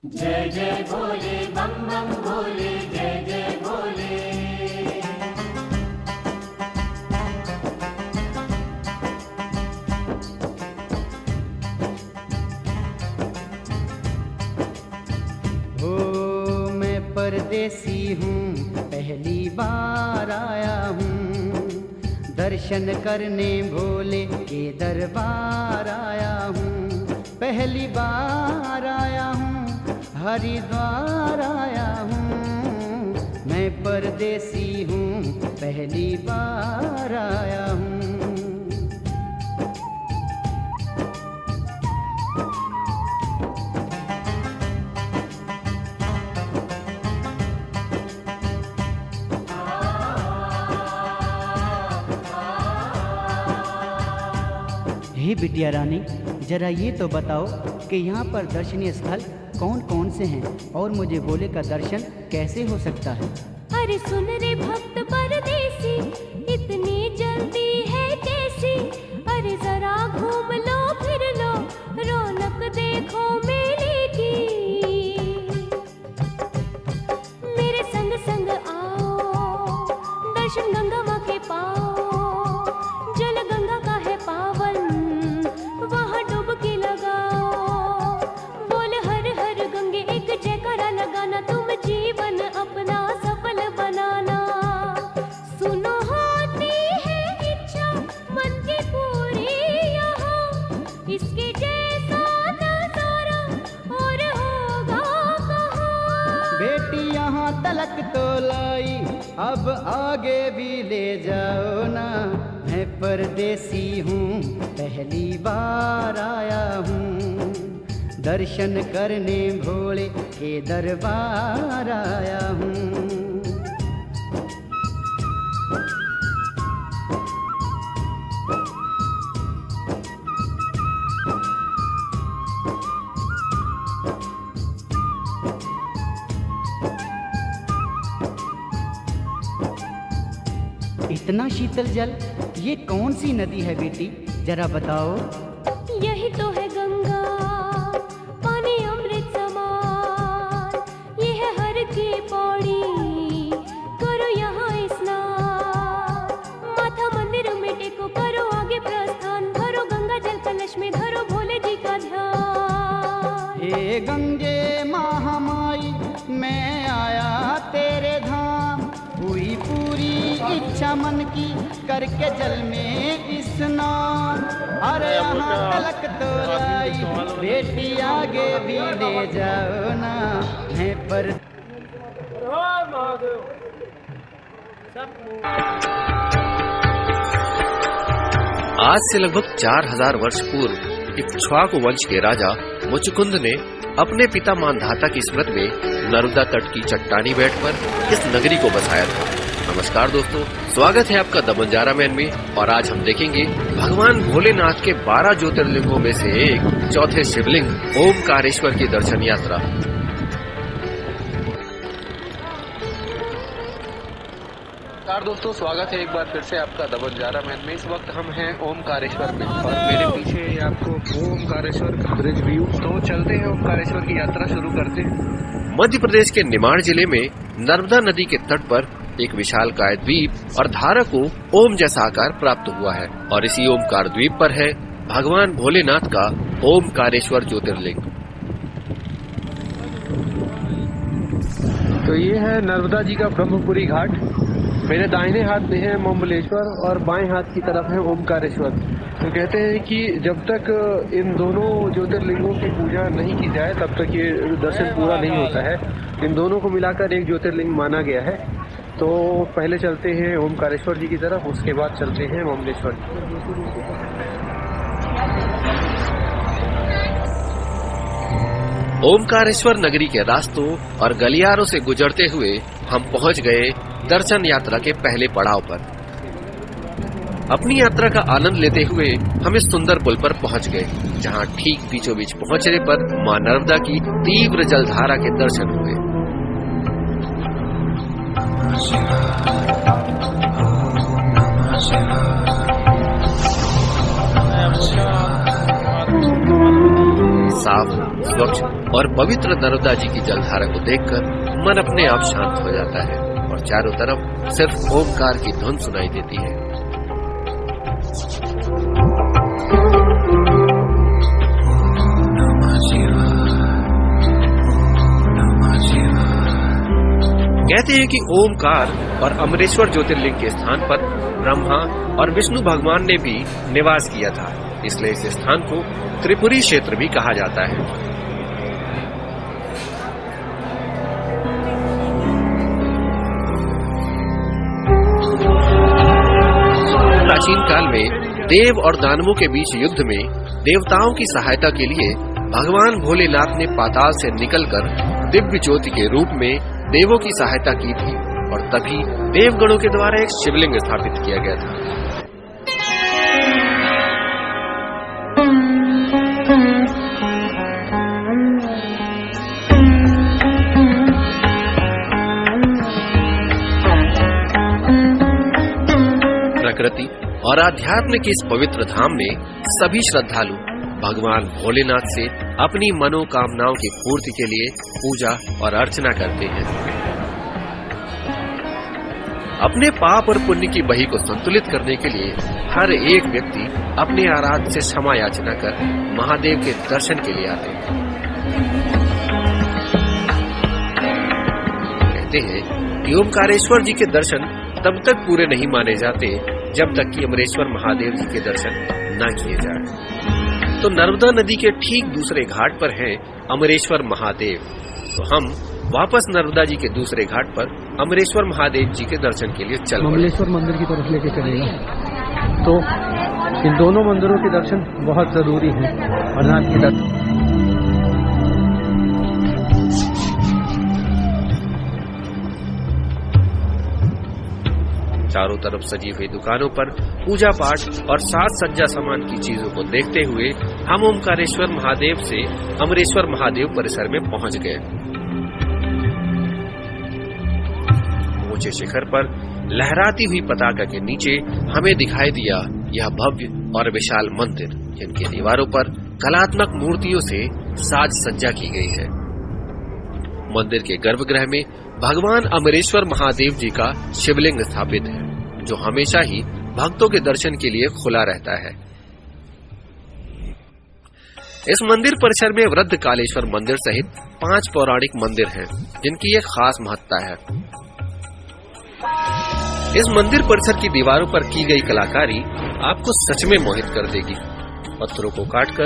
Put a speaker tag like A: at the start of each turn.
A: जय जय भोले बम बम भोले, जय जय भोले।
B: ओ मैं परदेसी हूँ, पहली बार आया हूँ, दर्शन करने भोले के दरबार आया हूँ। पहली बार आया हूँ, हरिद्वार आया हूँ। मैं परदेसी हूँ, पहली बार आया हूँ। हे बिटिया रानी, जरा ये तो बताओ कि यहाँ पर दर्शनीय स्थल कौन कौन से हैं और मुझे भोले का दर्शन कैसे हो सकता है?
C: अरे सुन रे भक्त परदेसी, इतनी जल्दी है कैसी? अरे जरा घूम लो फिर लो, रौनक देखो मेले की। मेरे संग संग आओ, दर्शन गंगा माँ के पाओ। जल गंगा का है पावन, वहाँ डुबकी लगाओ। बोल हर हर गंगे एक जयकारा लगाना, तुम जीवन अपना सफल बनाना। सुनो होती है इच्छा मन की पूरी यहाँ, इसके जैसा नजारा और होगा कहाँ।
B: बेटी यहाँ तलक तो लाई, अब आगे भी ले जाओ ना। मैं परदेसी हूँ, पहली बार आया हूँ, दर्शन करने भोले के दरबार आया हूँ। इतना शीतल जल, ये कौन सी नदी है बेटी, जरा बताओ।
C: यही तो है गंगा, पानी अमृत समान। ये है हर की पौड़ी, करो यहाँ स्नान। माथा मंदिर में टेको, करो आगे प्रस्थान। भरो गंगा जल कलश में, धरो भोले जी का ध्यान।
B: हे गंगे महामाई, मैं आया तेरे धाम, हुई पूरी इच्छा मन की, करके जल में स्नान। अरे यहाँ तलक तो लाई, बेटी आगे भी ले जाओ ना। मैं पर
D: आज से लगभग 4000 वर्ष पूर्व इक्ष्वाकु वंश के राजा मुचुकुंद ने अपने पिता मानधाता की स्मृति में नर्मदा तट की चट्टानी बेट पर इस नगरी को बसाया था। नमस्कार दोस्तों, स्वागत है आपका द बंजारा मैन में। और आज हम देखेंगे भगवान भोलेनाथ के 12 ज्योतिर्लिंगों में से एक चौथे शिवलिंग ओमकारेश्वर की दर्शन यात्रा। नमस्कार दोस्तों, स्वागत है एक बार फिर से आपका द बंजारा मैन में। इस वक्त हम हैं ओमकारेश्वर में और मेरे पीछे आपको ओमकारेश्वर का ब्रिज व्यू। तो चलते हैं, ओमकारेश्वर की यात्रा शुरू करते हैं। मध्य प्रदेश के निमाड़ जिले में नर्मदा नदी के तट पर एक विशालकाय द्वीप और धारा को ओम जैसा आकार प्राप्त हुआ है और इसी ओमकार द्वीप पर है भगवान भोलेनाथ का ओमकारेश्वर ज्योतिर्लिंग।
E: तो ये है नर्मदा जी का ब्रह्मपुरी घाट। मेरे दाहिने हाथ में है मोमबलेश्वर और बाएं हाथ की तरफ है ओमकारेश्वर। तो कहते हैं कि जब तक इन दोनों ज्योतिर्लिंगों की पूजा नहीं की जाए तब तक ये दर्शन पूरा नहीं होता है। इन दोनों को मिलाकर एक ज्योतिर्लिंग माना गया है। तो पहले चलते हैं ओमकारेश्वर जी की तरफ, उसके बाद चलते हैं मोमबलेश्वर।
D: ओमकारेश्वर नगरी के रास्तों और गलियारों से गुजरते हुए हम पहुंच गए दर्शन यात्रा के पहले पड़ाव पर। अपनी यात्रा का आनंद लेते हुए हम इस सुंदर पुल पर पहुंच गए, जहां ठीक बीचों बीच पहुंचने पर मां नर्मदा की तीव्र जलधारा के दर्शन हुए। साफ
F: स्वच्छ और पवित्र नर्मदा जी की जलधारा को देखकर मन अपने आप शांत हो जाता है और चारों तरफ सिर्फ ओमकार की धुन सुनाई देती है। कहते हैं कि ओमकार और अमरेश्वर ज्योतिर्लिंग के स्थान पर ब्रह्मा और विष्णु भगवान ने भी निवास किया था, इसलिए इस स्थान को त्रिपुरी क्षेत्र भी कहा जाता है। प्राचीन काल में देव और दानवों के बीच युद्ध में देवताओं की सहायता के लिए भगवान भोलेनाथ ने पाताल से निकलकर दिव्य ज्योति के रूप में देवों की सहायता की थी और तभी देवगणों के द्वारा एक शिवलिंग स्थापित किया गया था। प्रकृति और आध्यात्म के इस पवित्र धाम में सभी श्रद्धालु भगवान भोलेनाथ से अपनी मनोकामनाओं की पूर्ति के लिए पूजा और अर्चना करते हैं। अपने पाप और पुण्य की बही को संतुलित करने के लिए हर एक व्यक्ति अपने आराध्य से क्षमा याचना कर महादेव के दर्शन के लिए आते हैं। कहते हैं कि ओमकारेश्वर जी के दर्शन तब तक पूरे नहीं माने जाते जब तक कि अमरेश्वर महादेव जी के दर्शन न किए जाए। तो नर्मदा नदी के ठीक दूसरे घाट पर है अमरेश्वर महादेव। तो हम वापस नर्मदा जी के दूसरे घाट पर अमरेश्वर महादेव जी के दर्शन के लिए चल पड़े।
E: अमरेश्वर मंदिर की तरफ लेके चलेगा। तो इन दोनों मंदिरों के दर्शन बहुत जरूरी है। अनाथ के दर्शन
F: चारों तरफ सजी हुई दुकानों पर पूजा पाठ और साज सज्जा सामान की चीजों को देखते हुए हम ओमकारेश्वर महादेव से अमरेश्वर महादेव परिसर में पहुंच गए। ऊंचे शिखर पर लहराती हुई पताका के नीचे हमें दिखाई दिया यह भव्य और विशाल मंदिर, जिनकी दीवारों पर कलात्मक मूर्तियों से साज सज्जा की गई है। मंदिर के गर्भगृह में भगवान अमरेश्वर महादेव जी का शिवलिंग स्थापित है, जो हमेशा ही भक्तों के दर्शन के लिए खुला रहता है। इस मंदिर परिसर में वृद्ध कालेश्वर मंदिर सहित 5 पौराणिक मंदिर हैं, जिनकी एक खास महत्ता है। इस मंदिर परिसर की दीवारों पर की गई कलाकारी आपको सच में मोहित कर देगी। पत्थरों को काटकर